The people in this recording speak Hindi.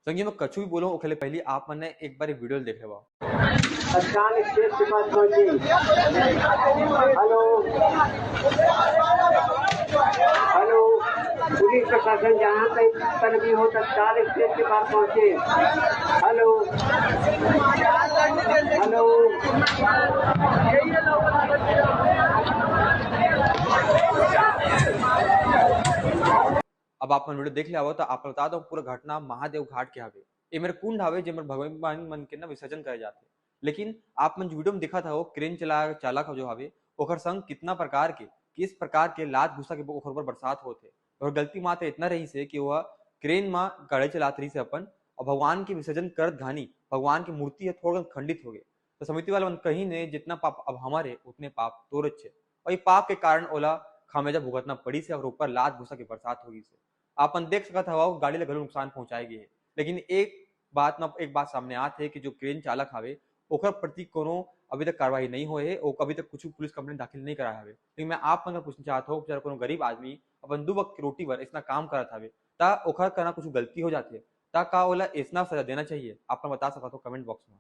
संगी मैं कछु भी बोलूं ओखले पहले आप मैंने एक बार वीडियो देख लेवा। अचानक स्टेज के पास पहुंची। हेलो हेलो, पुलिस प्रशासन जहाँ पर भी हो तत्काल स्टेज के पास पहुंचे। हेलो हेलो, अब आप मन वीडियो देख लिया हो तो आप बता दो पूरा घटना महादेव घाट के हवे। ये मेरे कुंड हवे जे मेरे भगवान मन के ना विसर्जन करे जाते। लेकिन आप मन जो वीडियो में दिखा था वो क्रेन चालक जो हवे ओकर संग कितना प्रकार के किस प्रकार के लात घुसा के ओकर ऊपर बरसात होते। और गलती मात्र इतना रही से कि वह क्रेन में गाड़ी चलात रही से अपन और भगवान के विसर्जन करत घानी भगवान की मूर्ति है थोड़ा खंडित हो गए। तो समिति वाले मन कहीं ने जितना पाप अब हमारे उतने पाप तोरत छे और ये पाप के कारण ओला खामेजा भुगतना पड़ी से और ऊपर लात घुसा के बरसात होगी से आपन देख सकत हवा गाड़ी ले घलो नुकसान पहुंचाएगी है। लेकिन एक बात सामने आत है कि जो क्रेन चालक हवे ओकर प्रति कोनो अभी तक कार्रवाई नहीं हुए है और अभी तक कुछ पुलिस कंप्लेंट दाखिल नहीं कराया हवे। लेकिन मैं आप मन पूछना चाहता हूँ कोनो गरीब आदमी अपन दो वक्त की रोटी बर इतना काम करत हवे ता ओकर करना कुछ गलती हो जाती है ता का ओला इतना सजा देना चाहिए आप बता सकते हो कमेंट बॉक्स में।